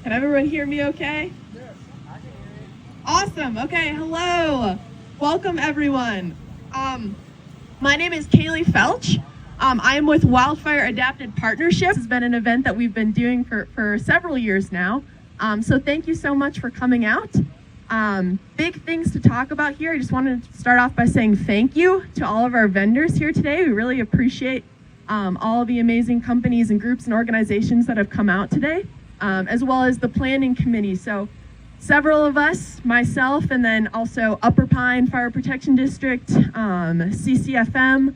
Can everyone hear me okay? Yes, I can hear you. Awesome. Okay, hello. Welcome, everyone. My name is Kaylee Felch. I am with Wildfire Adapted Partnership. This has been an event that we've been doing for several years now. So thank you so much for coming out. Big things to talk about here. I just wanted to start off by saying thank you to all of our vendors here today. We really appreciate all the amazing companies and groups and organizations that have come out today, as well as the planning committee. So several of us, myself, and then also Upper Pine Fire Protection District, CCFM,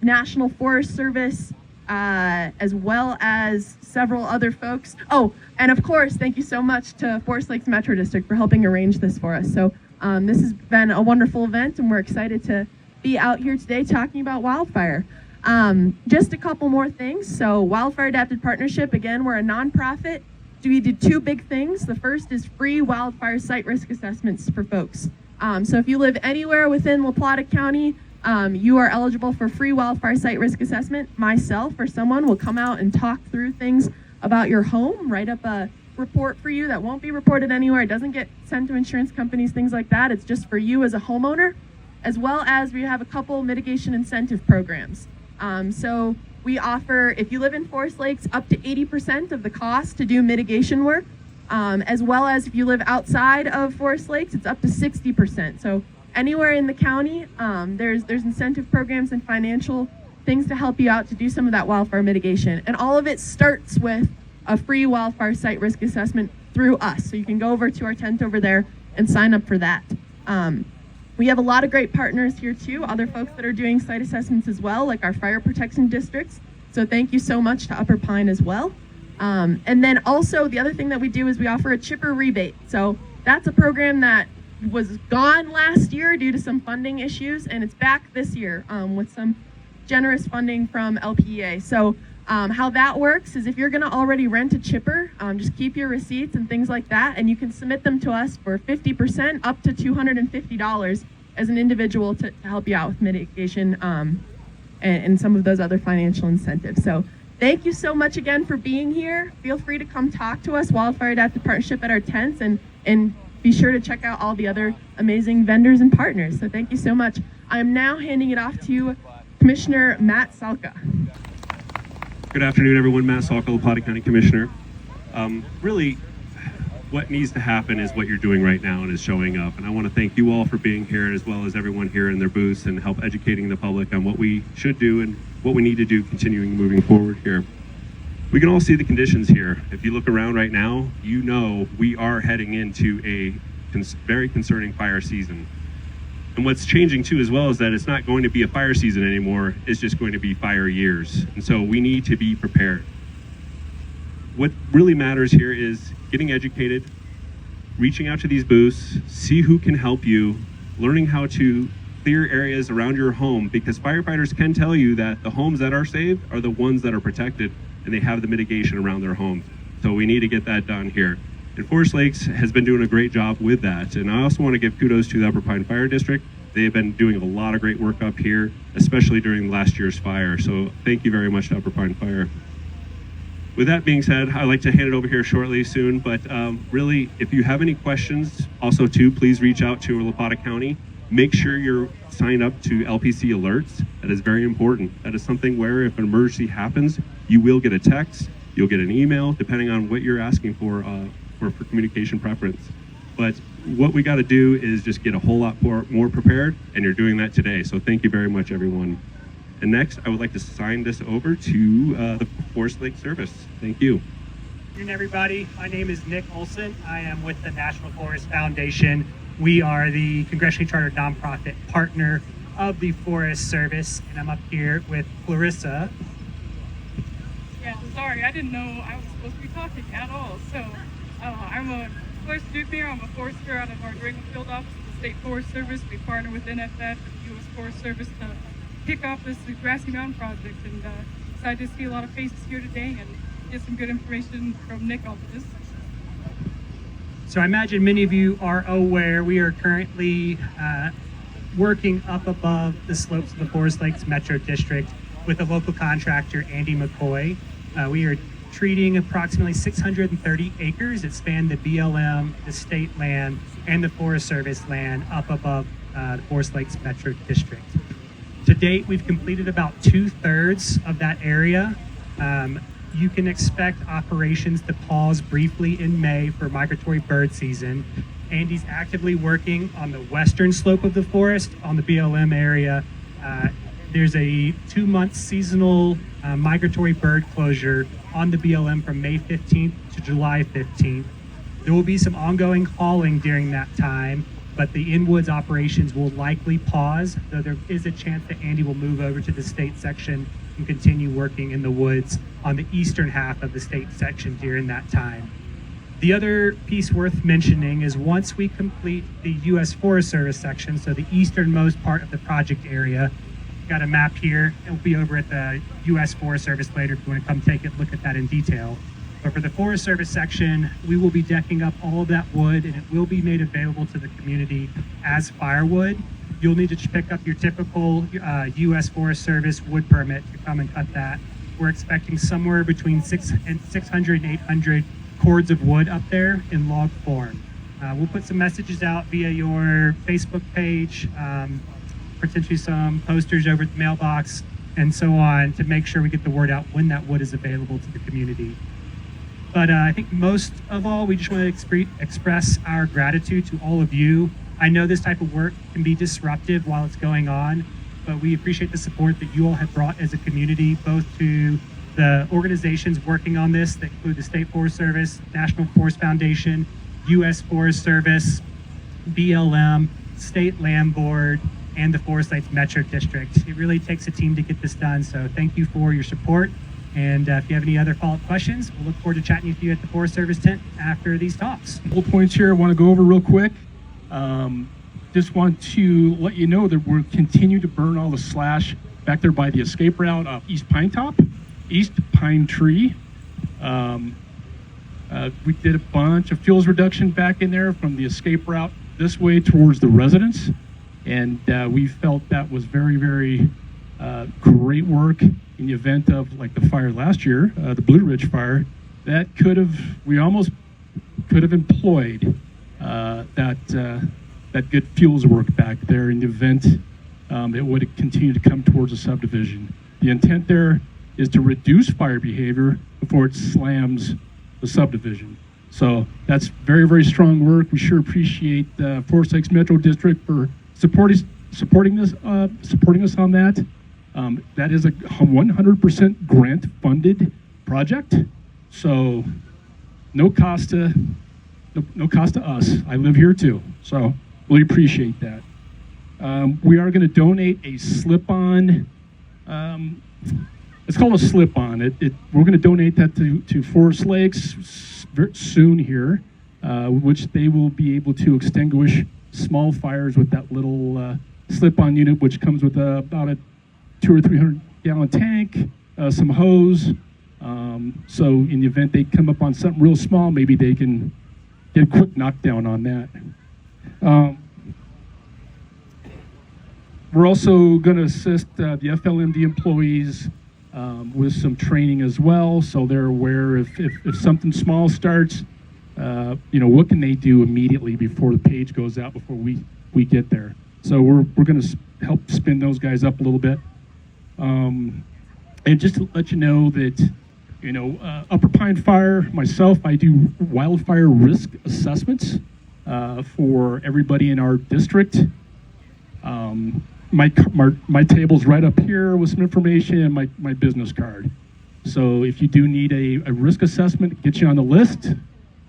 National Forest Service, as well as several other folks. Oh, and of course, thank you so much to Forest Lakes Metro District for helping arrange this for us. So this has been a wonderful event, and we're excited to be out here today talking about wildfire. Just a couple more things. So Wildfire Adapted Partnership, again, we're a nonprofit. We do two big things. The first is free wildfire site risk assessments for folks. So if you live anywhere within La Plata County, you are eligible for free wildfire site risk assessment. Myself or someone will come out and talk through things about your home, write up a report for you that won't be reported anywhere. It doesn't get sent to insurance companies, things like that. It's just for you as a homeowner, as well as we have a couple mitigation incentive programs. So we offer, if you live in Forest Lakes, up to 80% of the cost to do mitigation work, as well as if you live outside of Forest Lakes, it's up to 60%. So anywhere in the county, there's incentive programs and financial things to help you out to do some of that wildfire mitigation. And all of it starts with a free wildfire site risk assessment through us. So you can go over to our tent over there and sign up for that. We have a lot of great partners here too, other folks that are doing site assessments as well, like our fire protection districts. So thank you so much to Upper Pine as well. And then also the other thing that we do is we offer a chipper rebate. So that's a program that was gone last year due to some funding issues, and it's back this year with some generous funding from LPEA. So how that works is if you're gonna already rent a chipper, just keep your receipts and things like that, and you can submit them to us for 50% up to $250 as an individual to help you out with mitigation and some of those other financial incentives. So thank you so much again for being here. Feel free to come talk to us, Wildfire Adapted Partnership, at our tents, and be sure to check out all the other amazing vendors and partners. So thank you so much. I am now handing it off to Commissioner Matt Salka. Good afternoon, everyone. Matt Salka, La Plata County Commissioner. Really, what needs to happen is what you're doing right now and is showing up. And I want to thank you all for being here, as well as everyone here in their booths, and help educating the public on what we should do and what we need to do continuing moving forward here. We can all see the conditions here. If you look around right now, you know we are heading into a very concerning fire season. And what's changing too as well is that it's not going to be a fire season anymore, it's just going to be fire years. And so we need to be prepared. What really matters here is getting educated, reaching out to these booths, see who can help you, learning how to clear areas around your home, because firefighters can tell you that the homes that are saved are the ones that are protected and they have the mitigation around their homes. So we need to get that done here. And Forest Lakes has been doing a great job with that. And I also want to give kudos to the Upper Pine Fire District. They have been doing a lot of great work up here, especially during last year's fire. So thank you very much to Upper Pine Fire. With that being said, I'd like to hand it over here shortly soon, but really, if you have any questions, also too, please reach out to La Plata County. Make sure you're signed up to LPC alerts. That is very important. That is something where if an emergency happens, you will get a text, you'll get an email, depending on what you're asking for communication preference. But what we got to do is just get a whole lot more prepared, and you're doing that today. So thank you very much, everyone. And next, I would like to sign this over to the Forest Lake Service. Thank you. Good afternoon, everybody. My name is Nick Olson. I am with the National Forest Foundation. We are the congressionally chartered nonprofit partner of the Forest Service, and I'm up here with Clarissa. Yeah, sorry, I didn't know I was supposed to be talking at all. So I'm a forest mayor. I'm a forester out of our Durango Field Office of the State Forest Service. We partner with NFF and the U.S. Forest Service to kick off this Grassy Mountain project, and excited to see a lot of faces here today and get some good information from Nick on this. So I imagine many of you are aware we are currently working up above the slopes of the Forest Lakes Metro District with a local contractor, Andy McCoy. We are treating approximately 630 acres that span the BLM, the state land, and the Forest Service land up above the Forest Lakes Metro District. To date, we've completed about 2/3 of that area. You can expect operations to pause briefly in May for migratory bird season. Andy's actively working on the western slope of the forest on the BLM area. There's a 2-month seasonal migratory bird closure on the BLM from May 15th to July 15th. There will be some ongoing hauling during that time, but the in-woods operations will likely pause, though there is a chance that Andy will move over to the state section and continue working in the woods on the eastern half of the state section during that time. The other piece worth mentioning is once we complete the U.S. Forest Service section, so the easternmost part of the project area, got a map here. It'll be over at the U.S. Forest Service later if you want to come take a look at that in detail. But for the Forest Service section, we will be decking up all of that wood, and it will be made available to the community as firewood. You'll need to pick up your typical U.S. Forest Service wood permit to come and cut that. We're expecting somewhere between 600 and 800 cords of wood up there in log form. We'll put some messages out via your Facebook page, potentially some posters over at the mailbox, and so on, to make sure we get the word out when that wood is available to the community. But I think most of all, we just want to express our gratitude to all of you. I know this type of work can be disruptive while it's going on, but we appreciate the support that you all have brought as a community, both to the organizations working on this that include the State Forest Service, National Forest Foundation, U.S. Forest Service, BLM, State Land Board, and the Forest Lakes Metro District. It really takes a team to get this done, so thank you for your support. And if you have any other follow-up questions, we'll look forward to chatting with you at the Forest Service tent after these talks. Couple points here I want to go over real quick. Just want to let you know that we're continuing to burn all the slash back there by the escape route of East Pine Tree. We did a bunch of fuels reduction back in there from the escape route this way towards the residence. And we felt that was very, very great work in the event of like the fire last year, the Blue Ridge fire. We almost could have employed that good fuels work back there in the event it would continue to come towards a subdivision. The intent there is to reduce fire behavior before it slams the subdivision. So that's very, very strong work. We sure appreciate Forest Lakes Metro District for supporting us on that. That is a 100% grant funded project. So no cost to us. I live here too. So really appreciate that. We are going to donate a slip-on. It's called a slip-on. We're going to donate that to Forest Lakes very soon here, which they will be able to extinguish small fires with that little slip-on unit, which comes with about a 200 or 300 gallon tank, some hose. So in the event they come up on something real small, maybe they can get a quick knockdown on that. We're also going to assist the FLMD employees with some training as well, so they're aware if something small starts, what can they do immediately before the page goes out, before we get there. So we're going to help spin those guys up a little bit. And just to let you know that, Upper Pine Fire, myself, I do wildfire risk assessments for everybody in our district. My table's right up here with some information and my business card. So if you do need a risk assessment, get you on the list,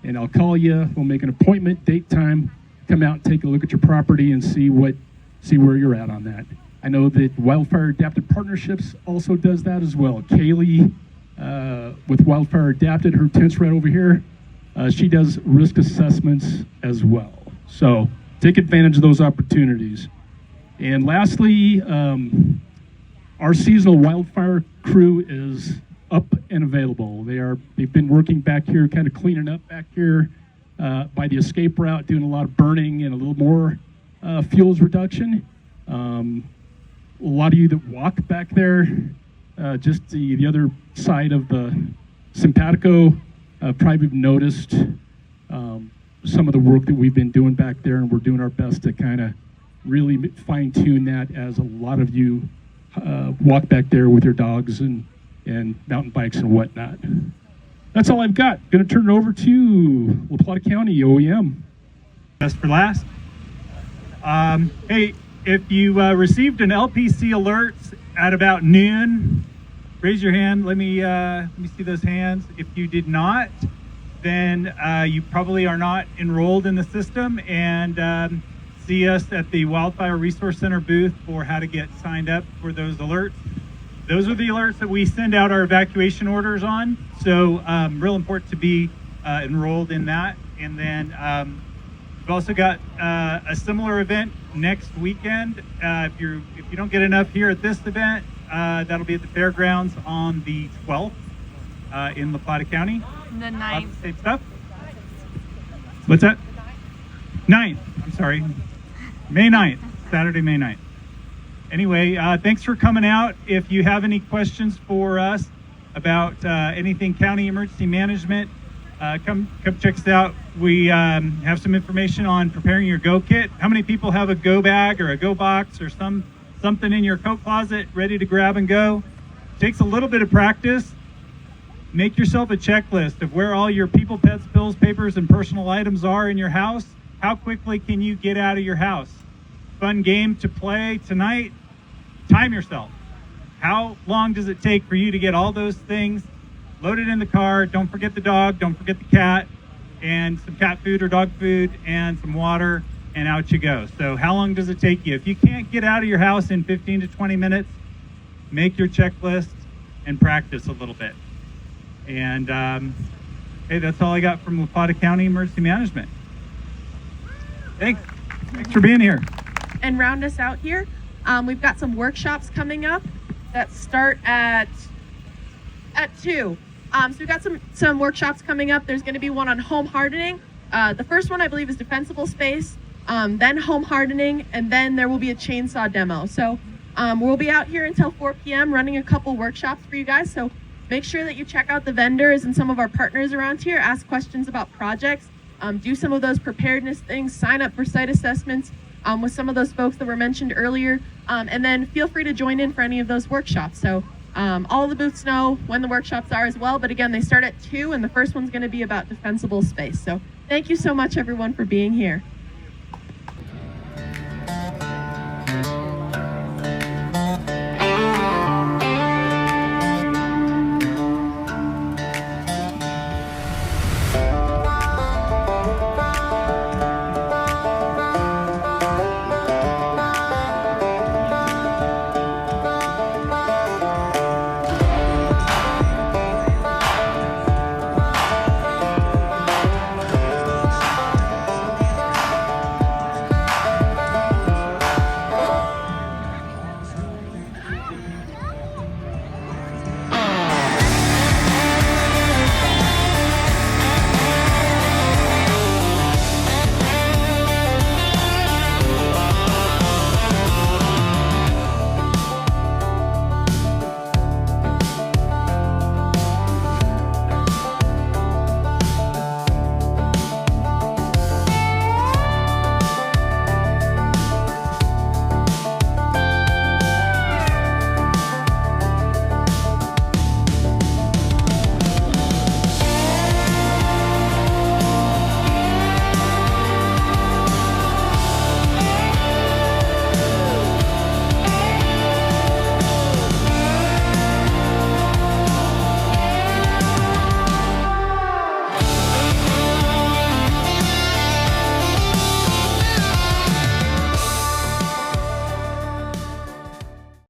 and I'll call you. We'll make an appointment, date, time, come out and take a look at your property and see where you're at on that. I know that Wildfire Adapted Partnerships also does that as well. Kaylee with Wildfire Adapted, her tent's right over here. She does risk assessments as well. So take advantage of those opportunities. And lastly, our seasonal wildfire crew is up and available. They've been working back here, kind of cleaning up back here by the escape route, doing a lot of burning and a little more fuels reduction. A lot of you that walk back there, just the other side of the simpatico, probably noticed some of the work that we've been doing back there, and we're doing our best to kind of really fine tune that, as a lot of you walk back there with your dogs and mountain bikes and whatnot. That's all I've got. Going to turn it over to La Plata County OEM. Best for last. Hey, if you received an LPC alert at about noon, raise your hand. Let me see those hands. If you did not, then you probably are not enrolled in the system, and see us at the Wildfire Resource Center booth for how to get signed up for those alerts. Those are the alerts that we send out our evacuation orders on. So real important to be enrolled in that. And then we've also got a similar event next weekend. If you don't get enough here at this event, that'll be at the fairgrounds on the 12th in La Plata County. The 9th. Same stuff. What's that? 9th. I'm sorry. May 9th. Saturday, May 9th. Anyway, thanks for coming out. If you have any questions for us about anything county emergency management, come check us out. We have some information on preparing your go kit. How many people have a go bag or a go box or something in your coat closet ready to grab and go? Takes a little bit of practice. Make yourself a checklist of where all your people, pets, pills, papers, and personal items are in your house. How quickly can you get out of your house? Fun game to play tonight. Time yourself. How long does it take for you to get all those things loaded in the car? Don't forget the dog, don't forget the cat, and some cat food or dog food, and some water, and out you go. So how long does it take you? If you can't get out of your house in 15 to 20 minutes, make your checklist and practice a little bit. And hey, that's all I got from La Plata County Emergency Management. Thanks for being here. And round us out here, we've got some workshops coming up that start at 2. So we've got some workshops coming up. There's going to be one on home hardening. The first one, I believe, is defensible space, then home hardening, and then there will be a chainsaw demo. So we'll be out here until 4 p.m. running a couple workshops for you guys. So make sure that you check out the vendors and some of our partners around here, ask questions about projects, do some of those preparedness things, sign up for site assessments with some of those folks that were mentioned earlier, and then feel free to join in for any of those workshops. So all of the booths know when the workshops are as well, but again, they start at 2, and the first one's going to be about defensible space. So thank you so much, everyone, for being here.